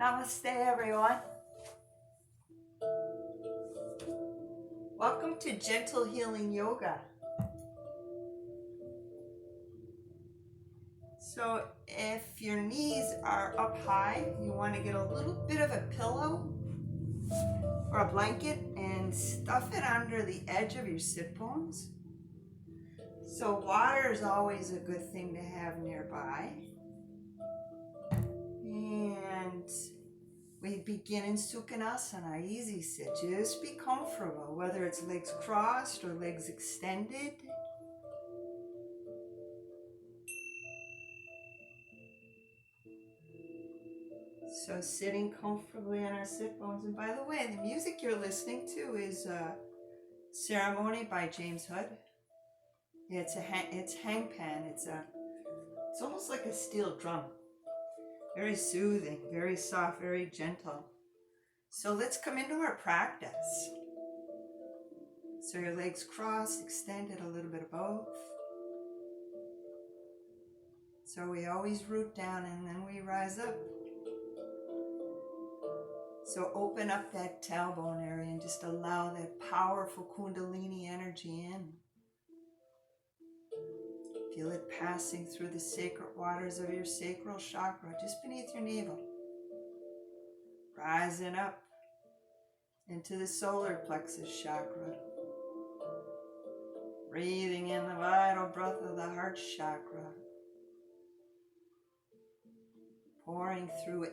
Namaste, everyone. Welcome to Gentle Healing Yoga. So if your knees are up high, you want to get a little bit of a pillow or a blanket and stuff it under the edge of your sit bones. So water is always a good thing to have nearby. And we begin in Sukhanasana, easy sit. Just be comfortable, whether it's legs crossed or legs extended. So sitting comfortably on our sit bones. And by the way, the music you're listening to is Ceremony by James Hood. It's hangpan. It's almost like a steel drum. Very soothing, very soft, very gentle. So let's come into our practice. So your legs crossed, extended, a little bit of both. So we always root down and then we rise up. So open up that tailbone area and just allow that powerful Kundalini energy in. Feel it passing through the sacred waters of your sacral chakra, just beneath your navel. Rising up into the solar plexus chakra. Breathing in the vital breath of the heart chakra. Pouring through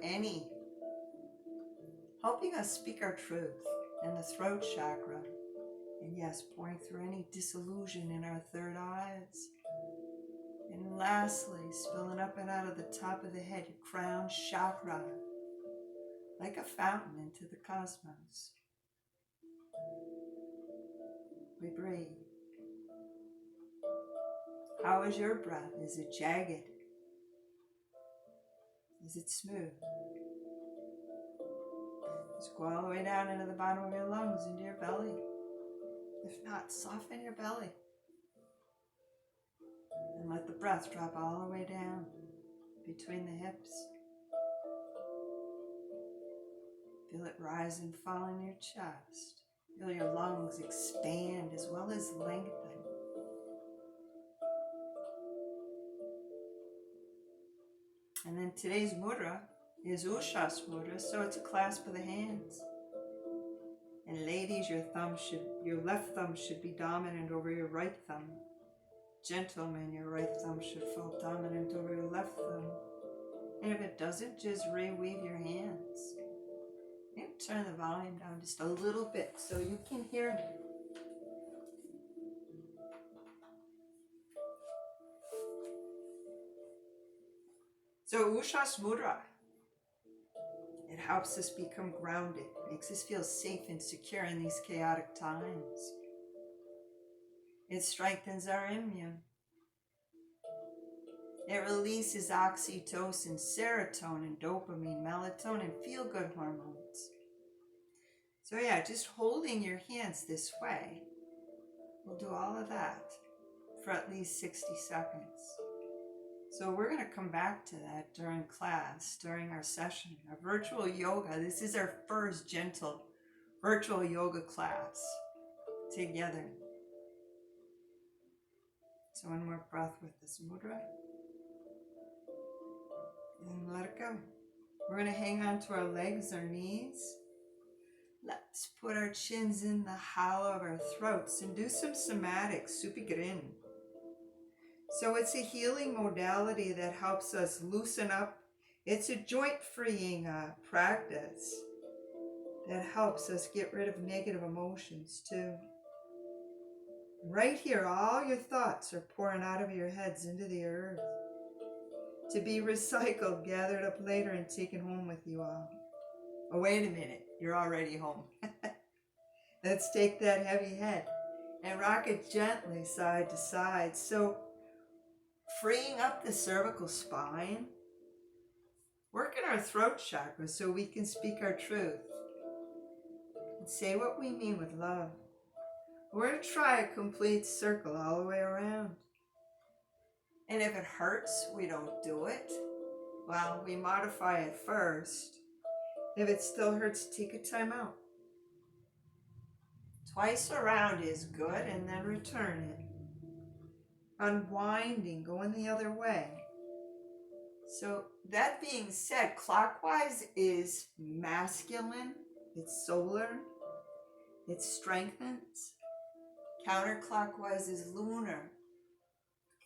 helping us speak our truth in the throat chakra. And yes, pouring through any disillusion in our third eyes. And lastly, spilling up and out of the top of the head, your crown chakra, like a fountain into the cosmos. We breathe. How is your breath? Is it jagged? Is it smooth? Just go all the way down into the bottom of your lungs, into your belly. If not, soften your belly. And let the breath drop all the way down between the hips. Feel it rise and fall in your chest. Feel your lungs expand as well as lengthen. And then today's mudra is Ushas mudra, so it's a clasp of the hands. And ladies, your left thumb should be dominant over your right thumb. Gentlemen, your right thumb should fall dominant over your left thumb. And if it doesn't, just reweave your hands. And turn the volume down just a little bit so you can hear me. So Ushas mudra, it helps us become grounded, makes us feel safe and secure in these chaotic times. It strengthens our immune. It releases oxytocin, serotonin, dopamine, melatonin, feel-good hormones. So yeah, just holding your hands this way will do all of that for at least 60 seconds. So we're going to come back to that during class, during our session, our virtual yoga. This is our first gentle virtual yoga class together. So one more breath with this mudra. And let it go. We're going to hang on to our legs, our knees. Let's put our chins in the hollow of our throats and do some somatic supigrin. So it's a healing modality that helps us loosen up. It's a joint freeing practice that helps us get rid of negative emotions too. Right here, all your thoughts are pouring out of your heads into the earth to be recycled, gathered up later, and taken home with you all. Oh, wait a minute, you're already home. Let's take that heavy head and rock it gently side to side. So freeing up the cervical spine, working our throat chakra so we can speak our truth and say what we mean with love. We're going to try a complete circle all the way around. And if it hurts, we don't do it. Well, we modify it first. If it still hurts, take a time out. Twice around is good, and then return it. Unwinding, going the other way. So that being said, clockwise is masculine, it's solar, it strengthens. Counterclockwise is lunar,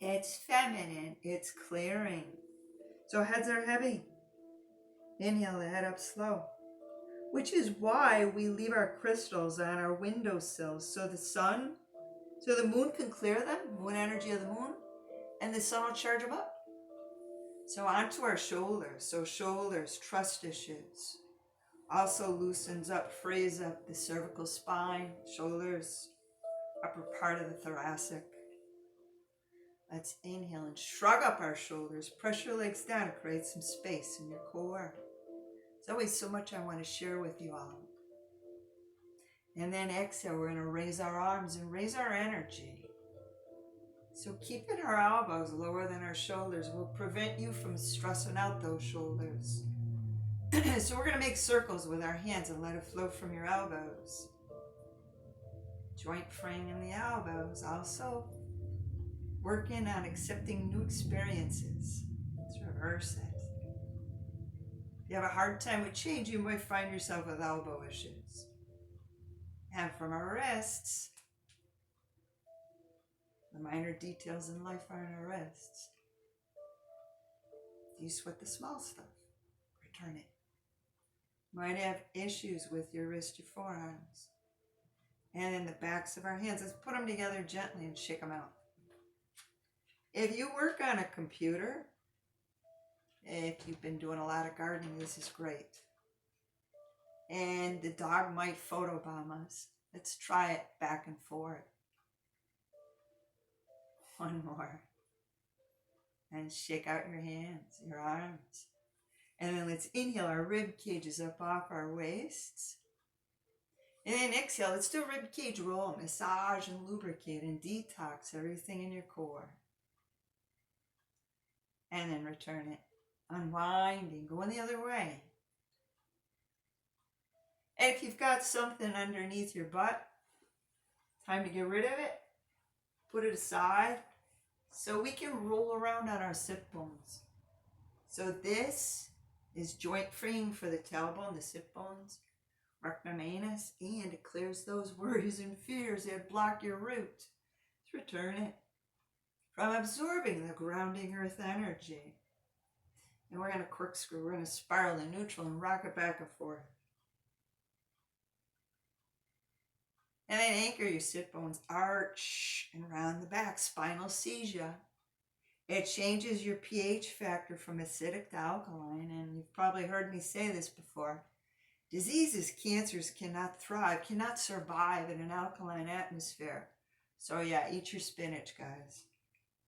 it's feminine, it's clearing. So heads are heavy. Inhale the head up slow, which is why we leave our crystals on our windowsills so the moon can clear them, moon energy of the moon, and the sun will charge them up. So onto our shoulders. So shoulders, trust issues. Also loosens up, frees up the cervical spine, shoulders, upper part of the thoracic. Let's inhale and shrug up our shoulders. Press your legs down to create some space in your core. There's always so much I want to share with you all. And then exhale, we're going to raise our arms and raise our energy. So keeping our elbows lower than our shoulders will prevent you from stressing out those shoulders. So we're going to make circles with our hands and let it flow from your elbows. Joint fraying in the elbows. Also working on accepting new experiences. Let's reverse it. If you have a hard time with change, you might find yourself with elbow issues. And from our wrists, the minor details in life are in our wrists. Do you sweat the small stuff? Return it. Might have issues with your wrist, your forearms. And in the backs of our hands, let's put them together gently and shake them out. If you work on a computer, if you've been doing a lot of gardening, this is great. And the dog might photobomb us. Let's try it back and forth. One more. And shake out your hands, your arms. And then let's inhale, our rib cages up off our waists. And then exhale, let's do a rib cage roll. Massage and lubricate and detox everything in your core. And then return it. Unwinding, going the other way. And if you've got something underneath your butt, time to get rid of it. Put it aside so we can roll around on our sit bones. So this is joint freeing for the tailbone, the sit bones, rectum anus, and it clears those worries and fears that block your root. Let's return it from absorbing the grounding earth energy. And we're going to corkscrew, we're going to spiral in neutral and rock it back and forth. And then anchor your sit bones, arch and round the back, spinal seizure. It changes your pH factor from acidic to alkaline, and you've probably heard me say this before. Diseases, cancers cannot thrive, cannot survive in an alkaline atmosphere. So yeah, eat your spinach, guys.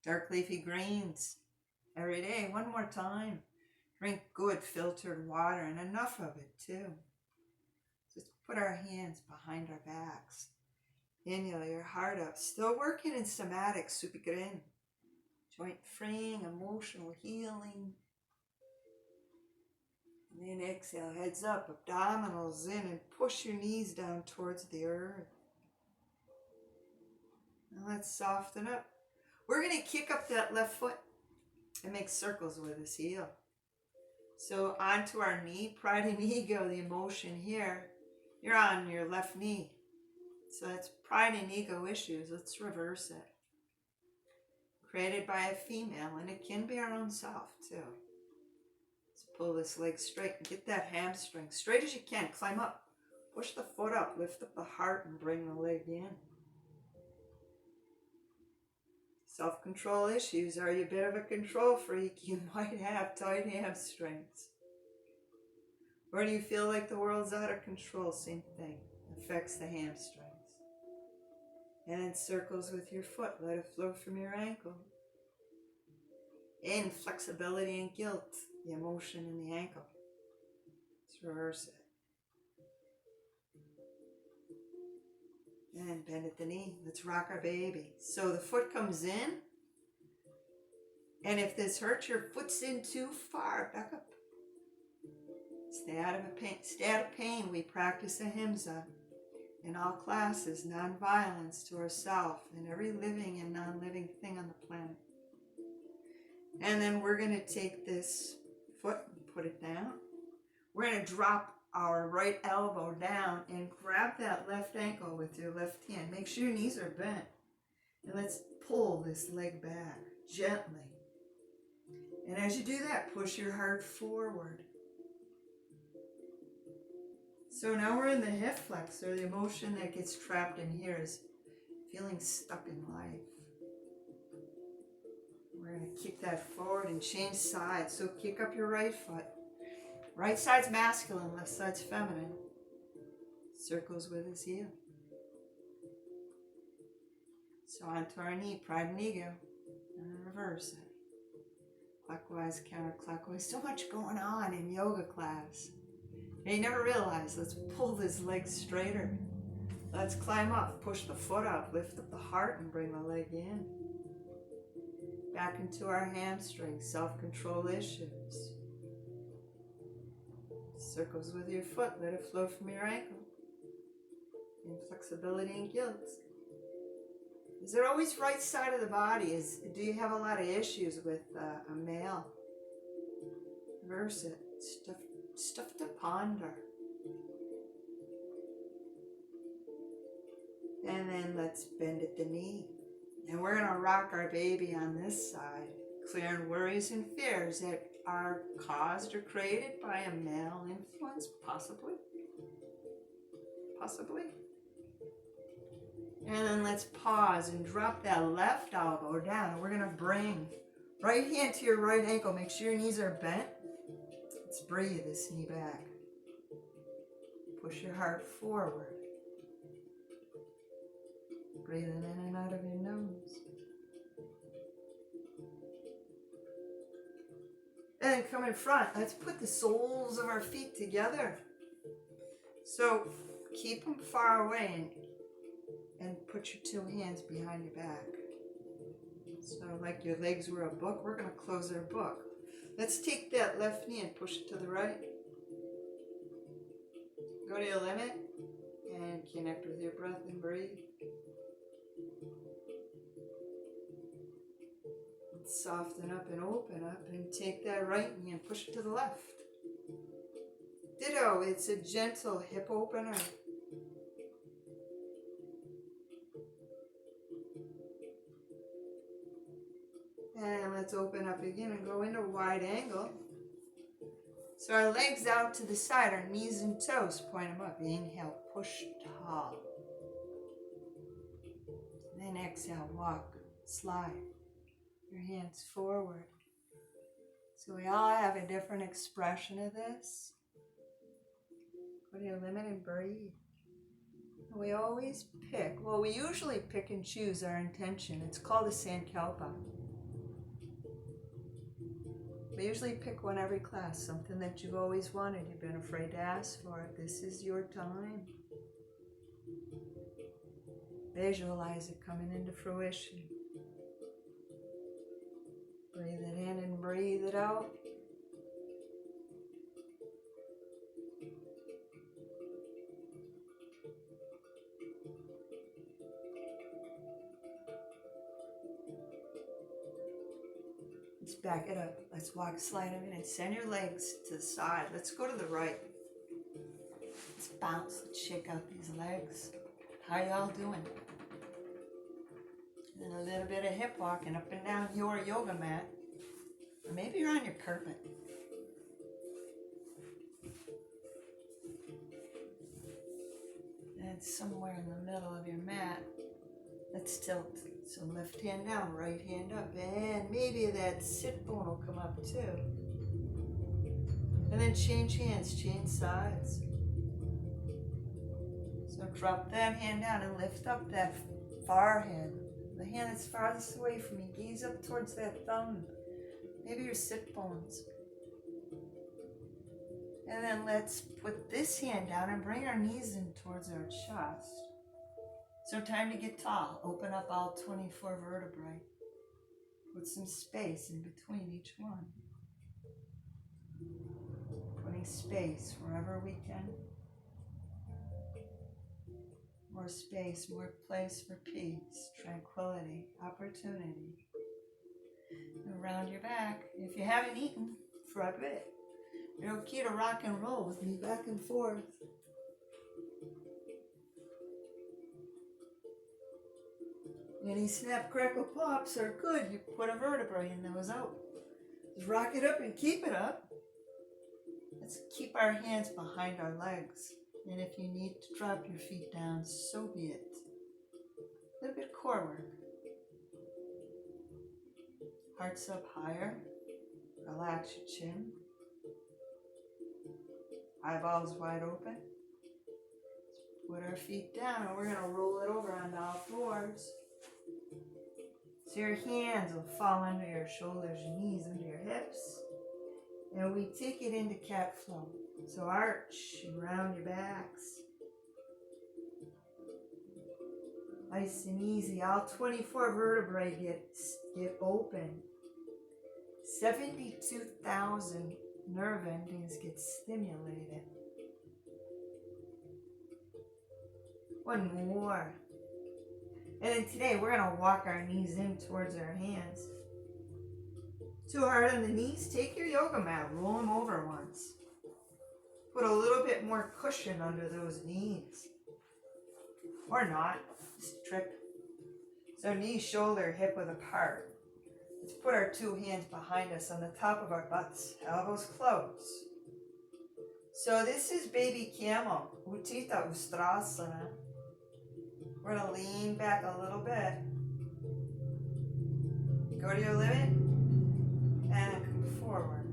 Dark leafy greens every day, one more time. Drink good filtered water, and enough of it too. Just put our hands behind our backs. Inhale your heart up. Still working in somatic, super grin. Joint freeing, emotional healing. And then exhale, heads up, abdominals in, and push your knees down towards the earth. Now let's soften up. We're going to kick up that left foot and make circles with this heel. So onto our knee, pride and ego, the emotion here. You're on your left knee. So that's pride and ego issues. Let's reverse it. Created by a female, and it can be our own self too. Let's pull this leg straight and get that hamstring straight as you can. Climb up. Push the foot up. Lift up the heart and bring the leg in. Self-control issues. Are you a bit of a control freak? You might have tight hamstrings. Or do you feel like the world's out of control? Same thing. Affects the hamstrings. And then circles with your foot. Let it flow from your ankle. In flexibility and guilt. The emotion in the ankle. Let's reverse it. And bend at the knee. Let's rock our baby. So the foot comes in. And if this hurts, your foot's in too far. Back up. Stay out of pain. Stay out of pain. We practice ahimsa in all classes, non-violence to ourselves and every living and non-living thing on the planet. And then we're going to take this foot and put it down. We're going to drop our right elbow down and grab that left ankle with your left hand. Make sure your knees are bent. And let's pull this leg back gently. And as you do that, push your heart forward. So now we're in the hip flexor. The emotion that gets trapped in here is feeling stuck in life. We're going to kick that forward and change sides. So kick up your right foot. Right side's masculine, left side's feminine. Circles with his heel. So onto our knee, pride and ego. And reverse it. Clockwise, counterclockwise. So much going on in yoga class. And you never realize, let's pull this leg straighter. Let's climb up, push the foot up, lift up the heart and bring the leg in. Back into our hamstrings, self-control issues. Circles with your foot, let it flow from your ankle. Inflexibility and guilt. Is it always right side of the body? Do you have a lot of issues with a male? Reverse it. Stuff to ponder. And then let's bend at the knee. And we're going to rock our baby on this side, clearing worries and fears that are caused or created by a male influence, possibly. Possibly. And then let's pause and drop that left elbow down. And we're going to bring right hand to your right ankle. Make sure your knees are bent. Let's breathe this knee back. Push your heart forward. Breathing in and out of your nose. And then come in front. Let's put the soles of our feet together. So keep them far away and put your two hands behind your back. So like your legs were a book, we're going to close our book. Let's take that left knee and push it to the right. Go to your limit and connect with your breath and breathe. Soften up and open up and take that right knee and push it to the left. Ditto, it's a gentle hip opener. And let's open up again and go into a wide angle. So our legs out to the side, our knees and toes, point them up. Inhale, push tall. Then exhale, walk, slide. Your hands forward. So we all have a different expression of this. Go to your limit and breathe. We always pick, well, we usually pick and choose our intention. It's called a sankalpa. We usually pick one every class, something that you've always wanted, you've been afraid to ask for it. This is your time. Visualize it coming into fruition. Breathe it in and breathe it out. Let's back it up. Let's walk, slide them in and send your legs to the side. Let's go to the right. Let's bounce. Let's shake out these legs. How y'all doing? And a little bit of hip walking up and down your yoga mat. Or maybe you're on your carpet. And somewhere in the middle of your mat, let's tilt. So left hand down, right hand up. And maybe that sit bone will come up too. And then change hands, change sides. So drop that hand down and lift up that far hand. The hand that's farthest away from you. Gaze up towards that thumb. Maybe your sit bones. And then let's put this hand down and bring our knees in towards our chest. So time to get tall. Open up all 24 vertebrae. Put some space in between each one. finding space wherever we can. More space, more place for peace, tranquility, opportunity. Around your back. If you haven't eaten for a bit, you're okay to rock and roll with me back and forth. Any snap, crackle, pops are good. You put a vertebrae in those out. Just rock it up and keep it up. Let's keep our hands behind our legs. And if you need to drop your feet down, so be it. A little bit of core work. Hearts up higher. Relax your chin. Eyeballs wide open. Put our feet down and we're going to roll it over onto all fours. So your hands will fall under your shoulders, your knees, under your hips. And we take it into cat flow. So arch and round your backs. Nice and easy. All 24 vertebrae get open. 72,000 nerve endings get stimulated. One more. And then today we're going to walk our knees in towards our hands. Too hard on the knees? Take your yoga mat, roll them over once. Put a little bit more cushion under those knees. Or not, just a trick. So knee, shoulder, hip width apart. Let's put our two hands behind us on the top of our butts, elbows close. So this is baby camel, Utthita Ustrasana. We're going to lean back a little bit. Go to your limit and come forward.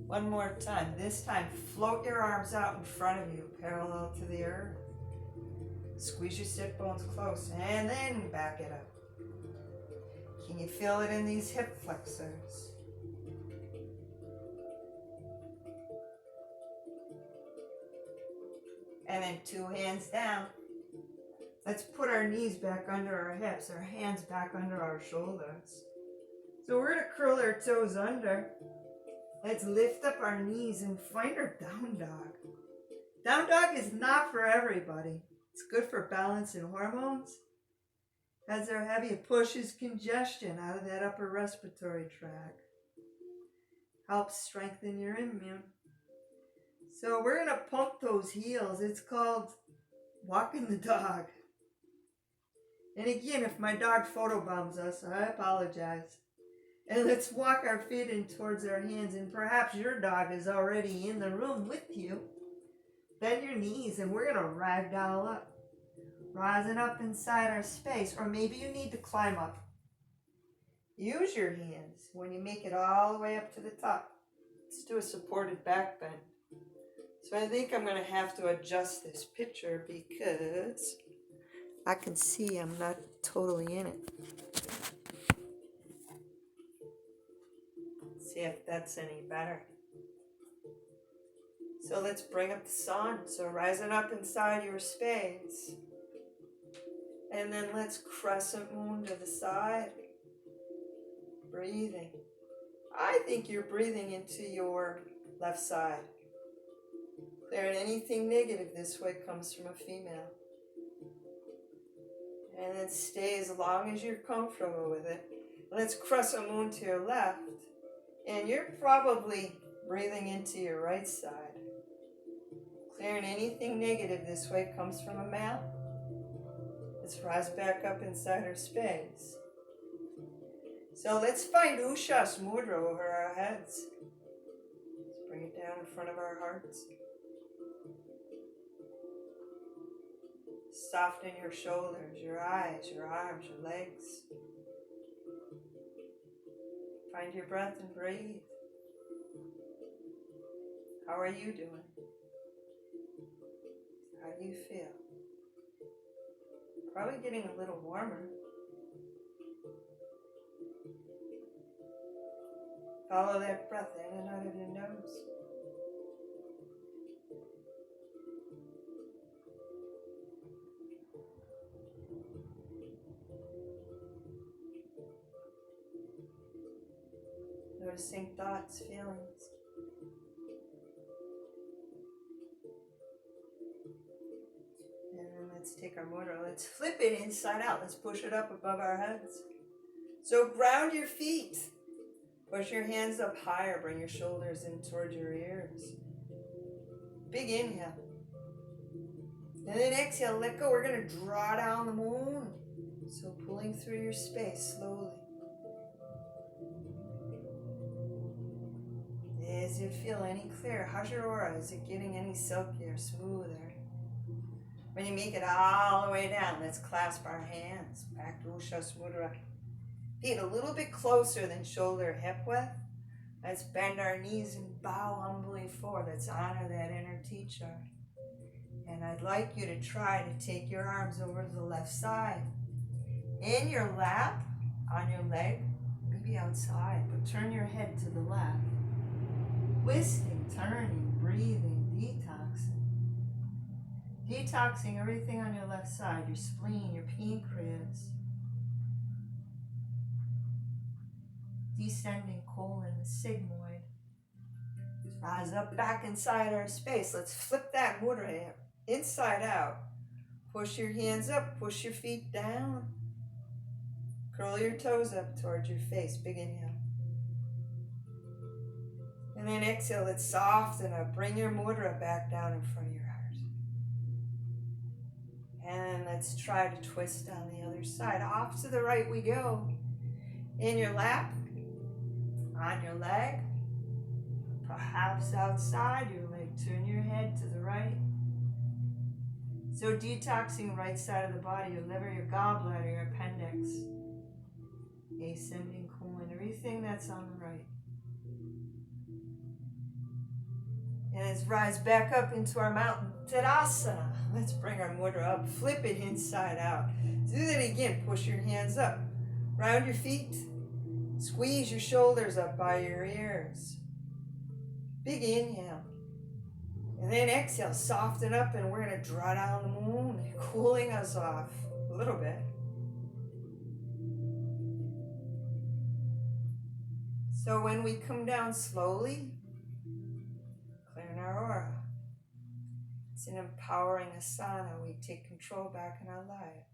One more time. This time, float your arms out in front of you, parallel to the earth. Squeeze your sit bones close and then back it up. Can you feel it in these hip flexors? And then two hands down. Let's put our knees back under our hips, our hands back under our shoulders. So we're going to curl our toes under. Let's lift up our knees and find our down dog. Down dog is not for everybody. It's good for balance and hormones. As they're heavy, it pushes congestion out of that upper respiratory tract. Helps strengthen your immune. So we're going to pump those heels. It's called walking the dog. And again, if my dog photobombs us, I apologize. And let's walk our feet in towards our hands. And perhaps your dog is already in the room with you. Bend your knees and we're going to ragdoll up. Rising up inside our space. Or maybe you need to climb up. Use your hands when you make it all the way up to the top. Let's do a supported back bend. So I think I'm going to have to adjust this picture because I can see I'm not totally in it. See if that's any better. So let's bring up the sun. So rising up inside your space. And then let's crescent moon to the side. Breathing. I think you're breathing into your left side. Clearing anything negative this way comes from a female. And then stay as long as you're comfortable with it. Let's crescent moon to your left. And you're probably breathing into your right side. Clearing anything negative this way comes from a male. Let's rise back up inside our space. So let's find Ushas Mudra over our heads. Let's bring it down in front of our hearts. Soften your shoulders, your eyes, your arms, your legs. Find your breath and breathe. How are you doing? How do you feel? Probably getting a little warmer. Follow that breath in and out of your nose. Noticing thoughts, feelings. And then let's take our mudra. Let's flip it inside out. Let's push it up above our heads. So ground your feet. Push your hands up higher. Bring your shoulders in towards your ears. Big inhale. And then exhale, let go. We're going to draw down the moon. So pulling through your space slowly. Does it feel any clearer? How's your aura? Is it getting any silkier, smoother? When you make it all the way down, let's clasp our hands. Back to Ushas Mudra. Feet a little bit closer than shoulder hip width. Let's bend our knees and bow humbly forward. Let's honor that inner teacher. And I'd like you to try to take your arms over to the left side. In your lap, on your leg, maybe outside, but turn your head to the left. Twisting, turning, breathing, detoxing. Detoxing everything on your left side, your spleen, your pancreas. Descending colon, the sigmoid. Rise up back inside our space. Let's flip that mudra inside out. Push your hands up, push your feet down. Curl your toes up towards your face. Big inhale. And then exhale, let's soften up. Bring your mudra back down in front of your heart. And let's try to twist on the other side. Off to the right we go. In your lap, on your leg, perhaps outside your leg. Turn your head to the right. So detoxing right side of the body, your liver, your gallbladder, your appendix, ascending colon, everything that's on the right. And let's rise back up into our mountain Tadasana. Let's bring our mudra up, flip it inside out. Do that again, push your hands up, round your feet, squeeze your shoulders up by your ears. Big inhale. And then exhale, soften up, and we're going to draw down the moon, cooling us off a little bit. So when we come down slowly, clearing our aura. It's an empowering asana. We take control back in our life.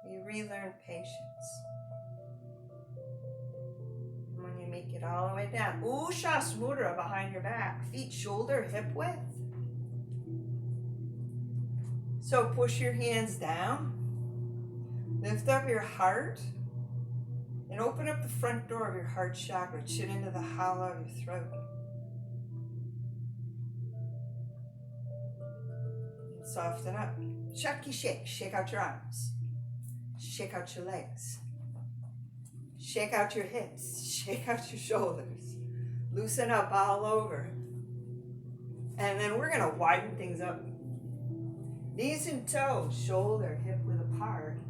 We relearn patience. When you make it all the way down, Ushas Mudra behind your back, feet shoulder hip width. So push your hands down, lift up your heart, and open up the front door of your heart chakra, chin into the hollow of your throat. And soften up. Shaki shake, shake out your arms, shake out your legs. Shake out your hips, shake out your shoulders, loosen up all over. And then we're gonna widen things up. Knees and toes, shoulder, hip width apart.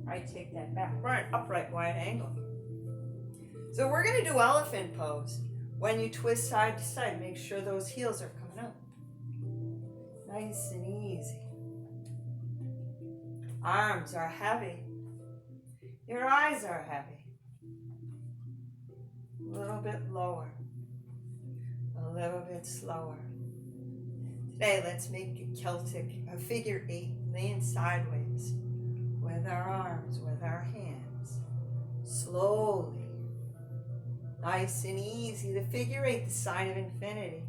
Right, take that back. We're an upright wide angle. So we're gonna do elephant pose. When you twist side to side, make sure those heels are coming up. Nice and easy. Arms are heavy. Your eyes are heavy. A little bit lower. A little bit slower. Today, let's make a figure 8, laying sideways with our arms, with our hands. Slowly. Nice and easy. The figure 8, the sign of infinity.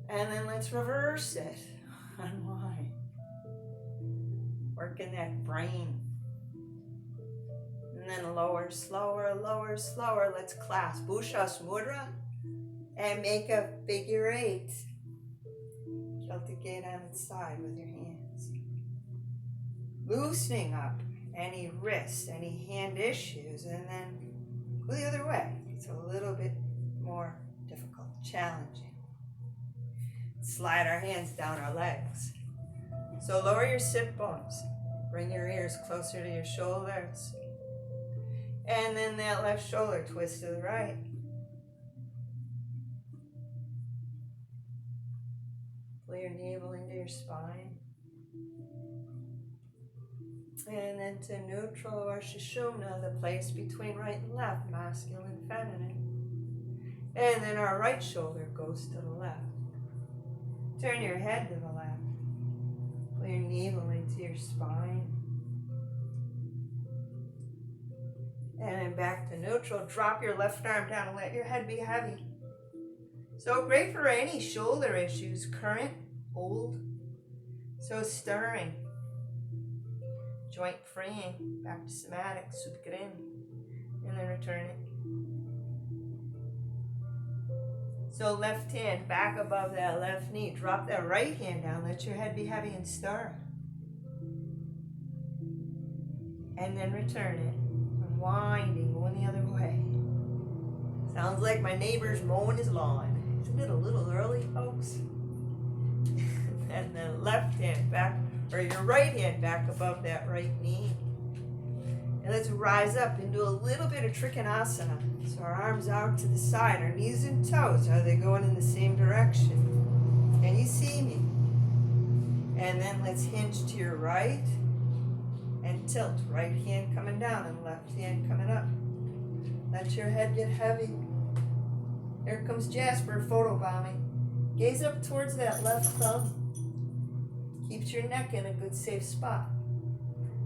And then let's reverse it. Unwind. Working that brain. And then lower, slower, lower, slower. Let's clasp Ushas Mudra and make a figure 8. Celtic gate on its side with your hands. Loosening up any wrist, any hand issues, and then go the other way. It's a little bit more difficult, challenging. Slide our hands down our legs. So lower your sit bones. Bring your ears closer to your shoulders. And then that left shoulder twist to the right. Pull your navel into your spine. And then to neutral or Sushumna, the place between right and left, masculine, feminine. And then our right shoulder goes to the left. Turn your head to the left. Pull your needle into your spine. And then back to neutral. Drop your left arm down and let your head be heavy. So great for any shoulder issues, current, old. So stirring. Joint freeing. Back to somatic, supgrin. And then return it. So left hand back above that left knee. Drop that right hand down. Let your head be heavy and stir. And then return it. Unwinding, going the other way. Sounds like my neighbor's mowing his lawn. Isn't it a little early, folks? And then left hand back, or your right hand back above that right knee. And let's rise up into a little bit of Trikonasana. So our arms out to the side, our knees and toes, are they going in the same direction? Can you see me? And then let's hinge to your right and tilt. Right hand coming down and left hand coming up. Let your head get heavy. Here comes Jasper photobombing. Gaze up towards that left thumb. Keeps your neck in a good safe spot.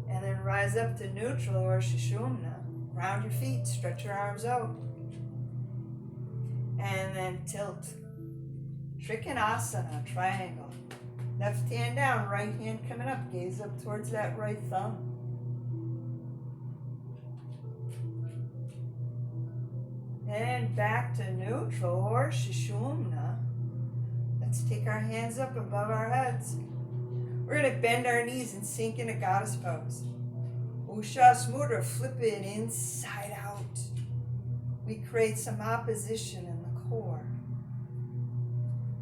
And then rise up to neutral or Sushumna. Round your feet, stretch your arms out. And then tilt. Trikonasana, triangle. Left hand down, right hand coming up. Gaze up towards that right thumb. And back to neutral or Sushumna. Let's take our hands up above our heads. We're going to bend our knees and sink into goddess pose. Ushas Mudra, flip it inside out. We create some opposition in the core.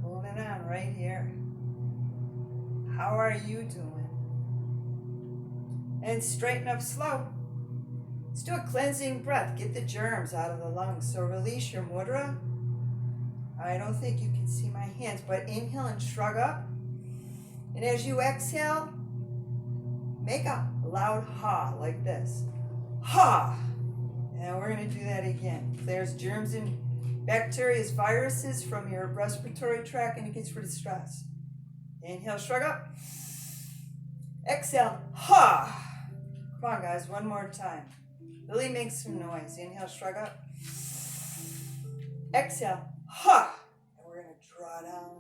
Holding on right here. How are you doing? And straighten up slow. Let's do a cleansing breath. Get the germs out of the lungs. So release your mudra. I don't think you can see my hands, but inhale and shrug up. And as you exhale, make a loud ha like this. Ha! And we're going to do that again. Clears germs and bacteria, viruses from your respiratory tract, and it gets rid of stress. Inhale, shrug up. Exhale, ha! Come on, guys, one more time. Really make some noise. Inhale, shrug up. Exhale, ha! And we're going to draw down.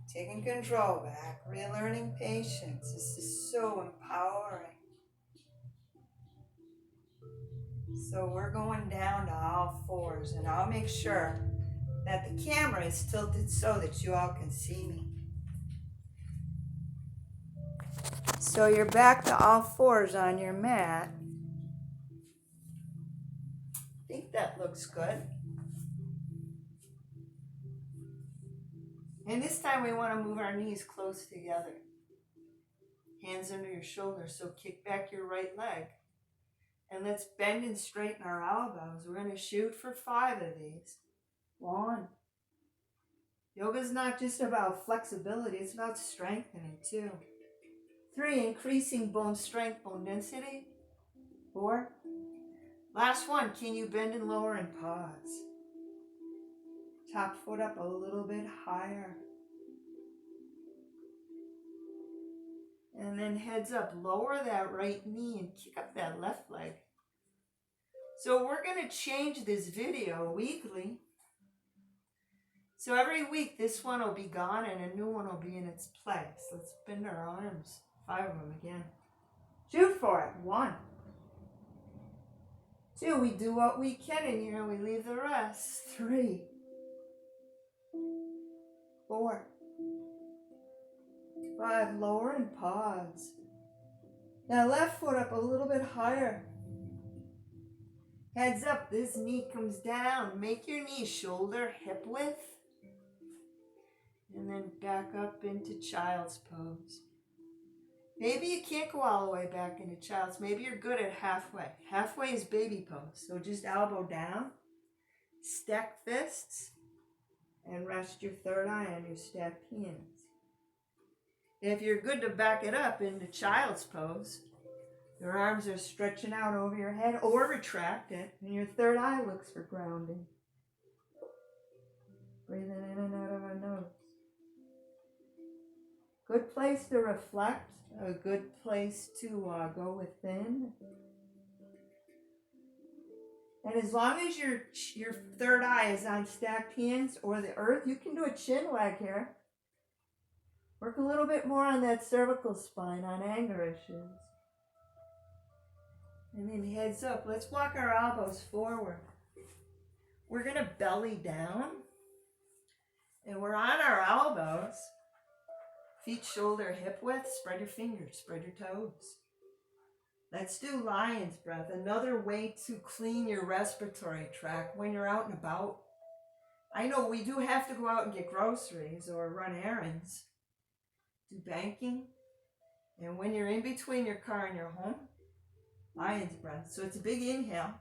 Taking control back, relearning patience. This is so empowering. So we're going down to all fours, and I'll make sure that the camera is tilted so that you all can see me. So you're back to all fours on your mat. I think that looks good. And this time we want to move our knees close together. Hands under your shoulders, so kick back your right leg. And let's bend and straighten our elbows. We're going to shoot for 5 of these. 1. Yoga is not just about flexibility, it's about strengthening too. 3, increasing bone strength, bone density. 4. Last one, can you bend and lower and pause? Top foot up a little bit higher. And then heads up, lower that right knee and kick up that left leg. So we're going to change this video weekly. So every week this one will be gone and a new one will be in its place. Let's bend our arms. 5 of them again. Shoot for it. 1. 2, we do what we can in here and we leave the rest. 3. 4. 5, lower and pause. Now left foot up a little bit higher. Heads up, this knee comes down. Make your knee shoulder hip width. And then back up into child's pose. Maybe you can't go all the way back into child's. Maybe you're good at halfway. Halfway is baby pose. So just elbow down, stack fists, and rest your third eye on your stacked hands. If you're good to back it up into child's pose, your arms are stretching out over your head or retracted, and your third eye looks for grounding. Breathing in and out of our nose. Good place to reflect, a good place to go within. And as long as your third eye is on stacked hands or the earth, you can do a chin wag here. Work a little bit more on that cervical spine, on anger issues. And then heads up. Let's walk our elbows forward. We're going to belly down. And we're on our elbows. Feet shoulder hip width. Spread your fingers. Spread your toes. Let's do lion's breath. Another way to clean your respiratory tract when you're out and about. I know we do have to go out and get groceries or run errands. Do banking. And when you're in between your car and your home, lion's breath. So it's a big inhale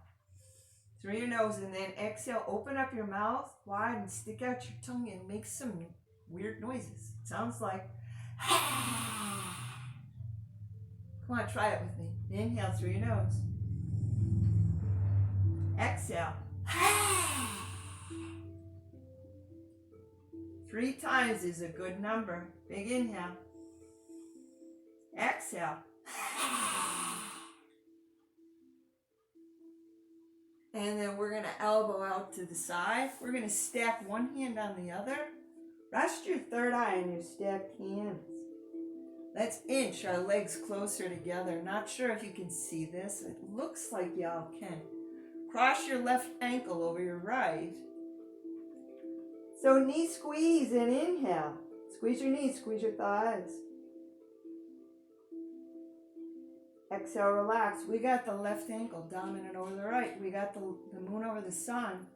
through your nose, and then exhale. Open up your mouth wide and stick out your tongue and make some weird noises. It sounds like come on, try it with me. Inhale through your nose. Exhale. 3 times is a good number. Big inhale. Exhale. And then we're going to elbow out to the side. We're going to stack one hand on the other. Rest your third eye on your stacked hands. Let's inch our legs closer together. Not sure if you can see this. It looks like y'all can. Cross your left ankle over your right. So knee squeeze and inhale. Squeeze your knees, squeeze your thighs. Exhale, relax. We got the left ankle dominant over the right. We got the moon over the sun.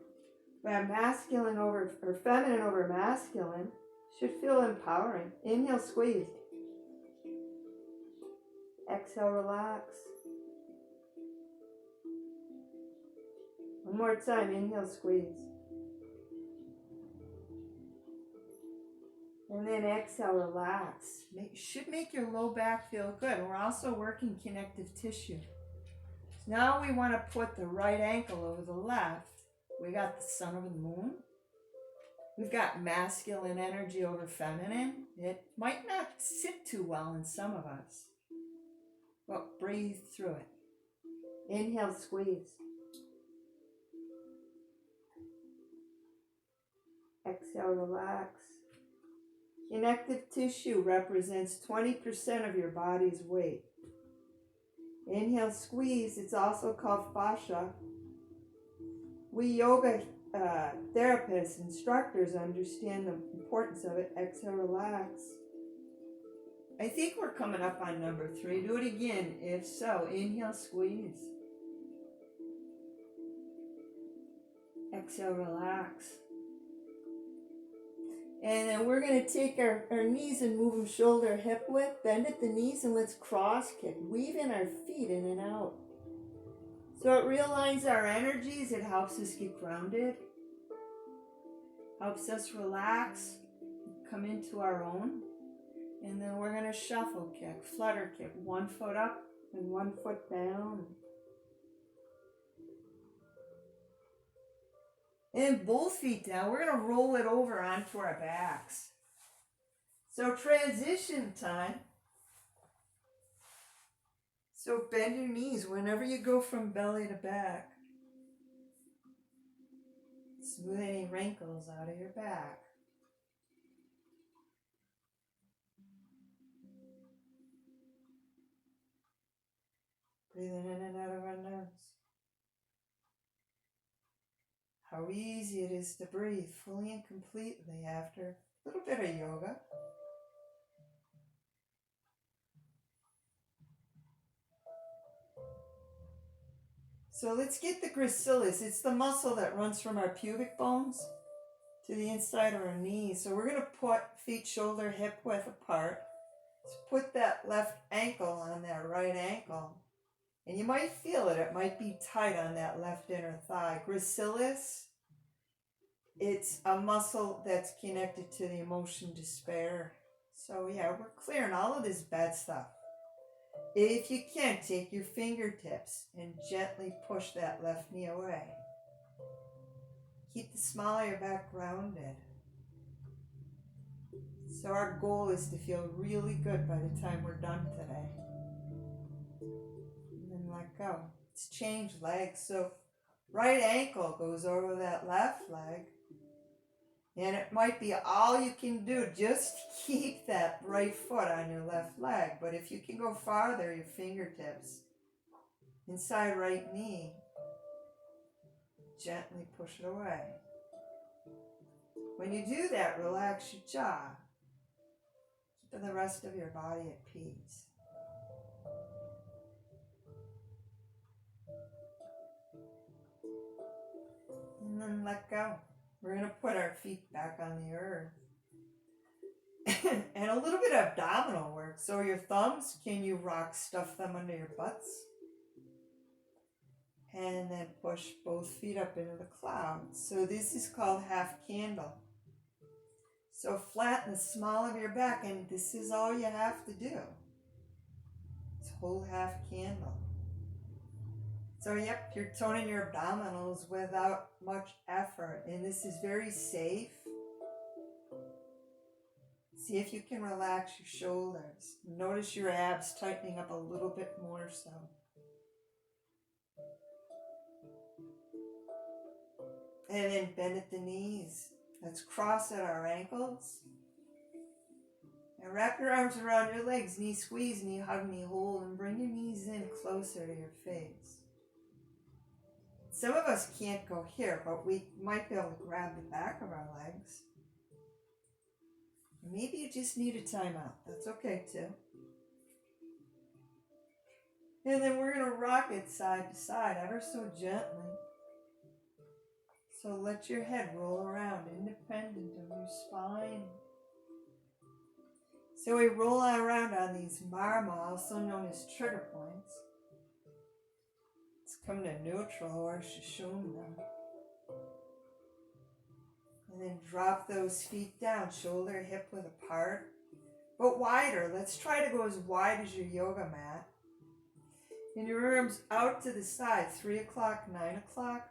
We have masculine over, or feminine over masculine. Should feel empowering. Inhale, squeeze. Exhale, relax. One more time. Inhale, squeeze. And then exhale, relax. Should make your low back feel good. We're also working connective tissue. So now we want to put the right ankle over the left. We got the sun over the moon. We've got masculine energy over feminine. It might not sit too well in some of us, but breathe through it. Inhale, squeeze. Exhale, relax. Connective tissue represents 20% of your body's weight. Inhale, squeeze. It's also called fascia. We yoga therapists, instructors understand the importance of it. Exhale, relax. I think we're coming up on number 3. Do it again. If so, inhale, squeeze. Exhale, relax. And then we're going to take our knees and move them shoulder hip width. Bend at the knees and let's cross kick. Weaving our feet in and out. So it realigns our energies. It helps us get grounded. Helps us relax. Come into our own. And then we're going to shuffle kick, flutter kick. 1 foot up and 1 foot down. And both feet down. We're going to roll it over onto our backs. So transition time. So bend your knees whenever you go from belly to back. Smooth any wrinkles out of your back. Breathing in and out of our nose. How easy it is to breathe fully and completely after a little bit of yoga. So let's get the gracilis. It's the muscle that runs from our pubic bones to the inside of our knees. So we're going to put feet shoulder hip width apart. Let's put that left ankle on that right ankle. And you might feel it. It might be tight on that left inner thigh. Gracilis, it's a muscle that's connected to the emotion despair. So yeah, we're clearing all of this bad stuff. If you can, take your fingertips and gently push that left knee away. Keep the small of your back rounded. So our goal is to feel really good by the time we're done today. And then let go. Let's change legs. So right ankle goes over that left leg. And it might be all you can do just to keep that right foot on your left leg. But if you can go farther, your fingertips inside right knee, gently push it away. When you do that, relax your jaw. Keep the rest of your body at peace. And then let go. We're going to put our feet back on the earth. And a little bit of abdominal work. So your thumbs, can you stuff them under your butts? And then push both feet up into the clouds. So this is called half candle. So flatten the small of your back, and this is all you have to do. It's whole half candle. So yep, you're toning your abdominals without much effort, and this is very safe. See if you can relax your shoulders. Notice your abs tightening up a little bit more so. And then bend at the knees. Let's cross at our ankles. And wrap your arms around your legs. Knee squeeze, knee hug, knee hold. And bring your knees in closer to your face. Some of us can't go here, but we might be able to grab the back of our legs. Maybe you just need a timeout. That's okay too. And then we're going to rock it side to side ever so gently. So let your head roll around independent of your spine. So we roll around on these marma, also known as trigger points. Let's come to neutral or shushumna. And then drop those feet down, shoulder hip width apart, but wider. Let's try to go as wide as your yoga mat. And your arms out to the side, 3 o'clock, 9 o'clock.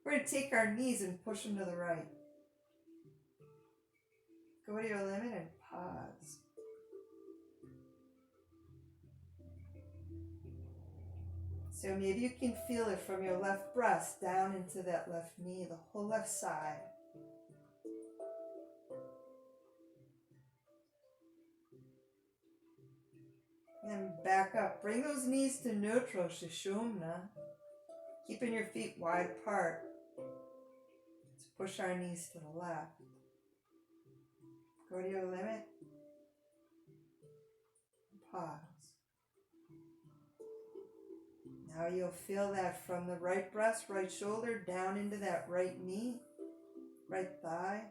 We're going to take our knees and push them to the right. Go to your limit and pause. So maybe you can feel it from your left breast down into that left knee, the whole left side. And back up. Bring those knees to neutral, shushumna. Keeping your feet wide apart. Let's push our knees to the left. Go to your limit. Pause. Now you'll feel that from the right breast, right shoulder, down into that right knee, right thigh.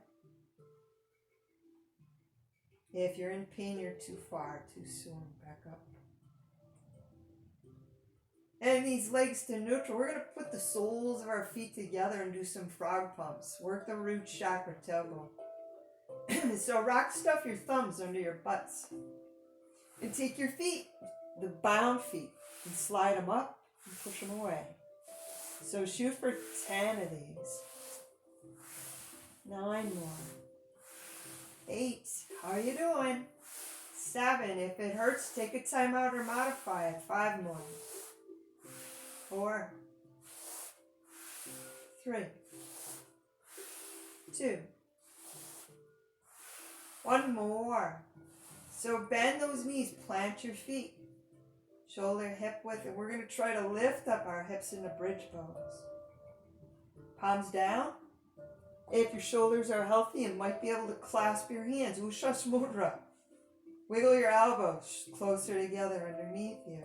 If you're in pain, you're too far, too soon. Back up. And these legs to neutral, we're going to put the soles of our feet together and do some frog pumps. Work the root chakra tailbone. So rock stuff your thumbs under your butts. And take your feet, the bound feet, and slide them up and push them away. So shoot for 10 of these. 9 more. 8. How are you doing? 7. If it hurts, take a time out or modify it. 5 more. 4. 3. 2. 1 more. So bend those knees, plant your feet. Shoulder hip width, and we're going to try to lift up our hips into bridge pose. Palms down. If your shoulders are healthy, you might be able to clasp your hands. Ushas Mudra. Wiggle your elbows closer together underneath you.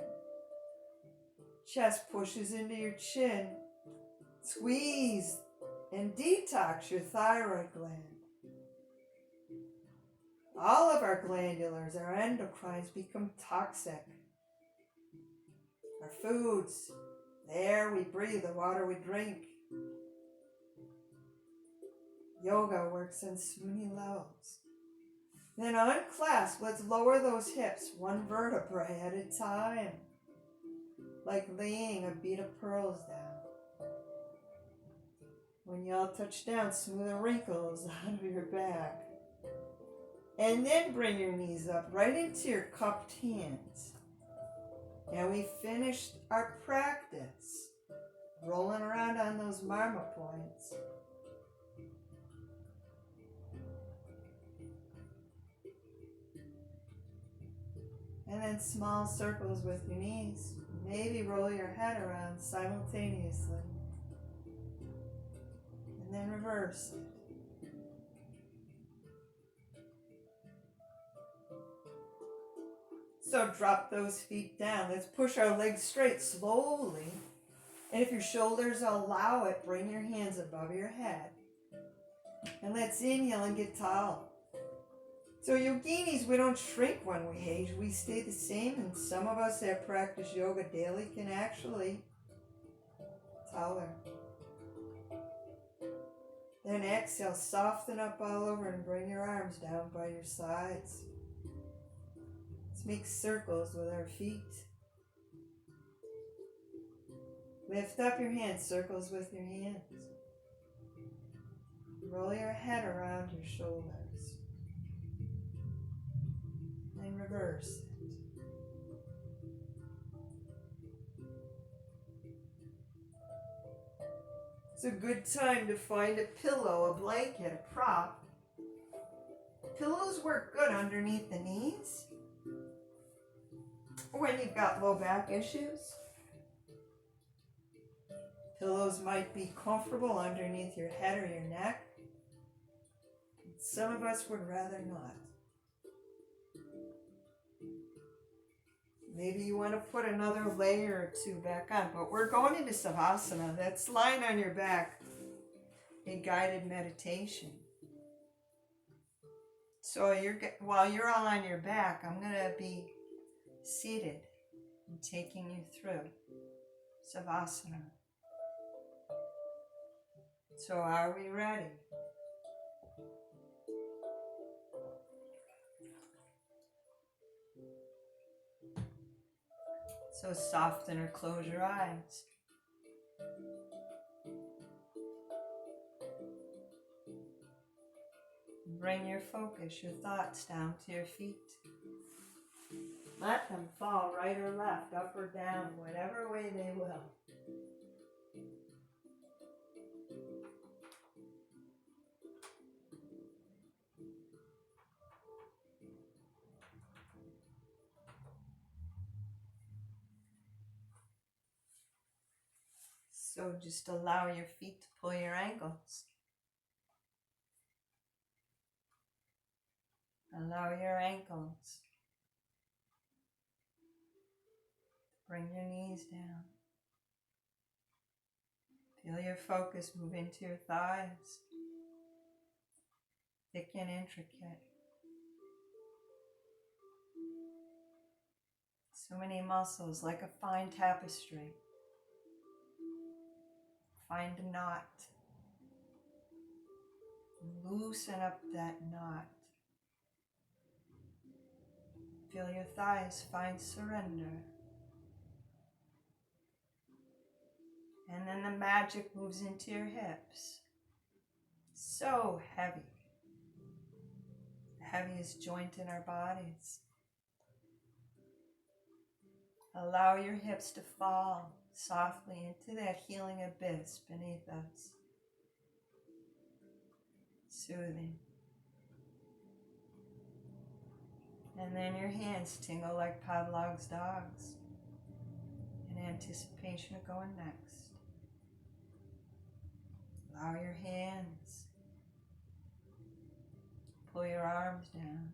Chest pushes into your chin. Squeeze and detox your thyroid gland. All of our glandulars, our endocrines become toxic. Our foods, the air we breathe, the water we drink. Yoga works on so many levels. Then unclasp. Let's lower those hips one vertebrae at a time, like laying a bead of pearls down. When you all touch down, smooth the wrinkles out of your back. And then bring your knees up right into your cupped hands. And we finished our practice, rolling around on those marma points. And then small circles with your knees. Maybe roll your head around simultaneously. And then reverse it. So drop those feet down. Let's push our legs straight slowly. And if your shoulders allow it, bring your hands above your head. And let's inhale and get tall. So yoginis, we don't shrink when we age. We stay the same. And some of us that practice yoga daily can actually taller. Then exhale, soften up all over and bring your arms down by your sides. Let's make circles with our feet. Lift up your hands, circles with your hands. Roll your head around your shoulders. And reverse it. It's a good time to find a pillow, a blanket, a prop. Pillows work good underneath the knees when you've got low back issues. Pillows might be comfortable underneath your head or your neck. Some of us would rather not. Maybe you want to put another layer or two back on, but we're going into Savasana. That's lying on your back, a guided meditation. So while you're all on your back, I'm going to be seated and taking you through Savasana. So are we ready? So soften or close your eyes. Bring your focus, your thoughts down to your feet. Let them fall right or left, up or down, whatever way they will. So just allow your feet to pull your ankles. Allow your ankles. Bring your knees down. Feel your focus move into your thighs. Thick and intricate. So many muscles like a fine tapestry. Find a knot. Loosen up that knot. Feel your thighs find surrender. And then the magic moves into your hips. So heavy. The heaviest joint in our bodies. Allow your hips to fall softly into that healing abyss beneath us. Soothing. And then your hands tingle like Pavlov's dogs in anticipation of going next. Allow your hands. Pull your arms down.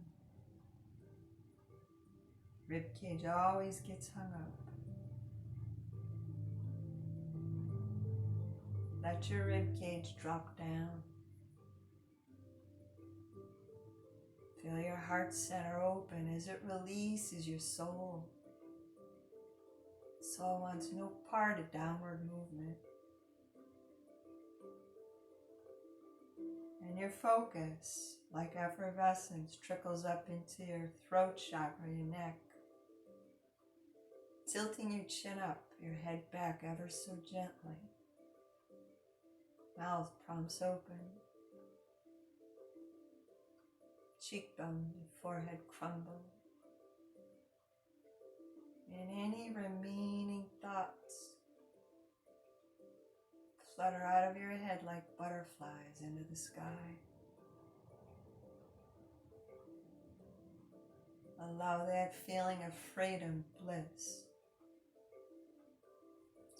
Rib cage always gets hung up. Let your rib cage drop down. Feel your heart center open as it releases your soul. Soul wants no part of downward movement. And your focus like effervescence, trickles up into your throat chakra, your neck, tilting your chin up, your head back ever so gently. Mouth prompts open, cheekbone and forehead crumble. And any remaining thoughts flutter out of your head like butterflies into the sky. Allow that feeling of freedom, bliss,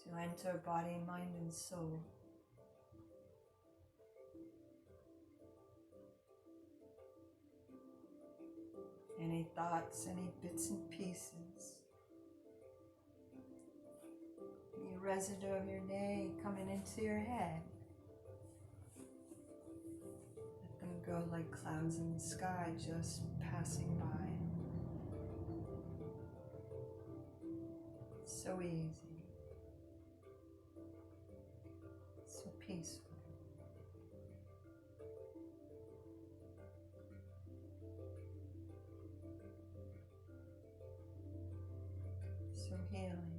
to enter body, mind, and soul. Any thoughts, any bits and pieces, any residue of your day coming into your head, let them go like clouds in the sky just passing by. So easy, so peaceful. So healing.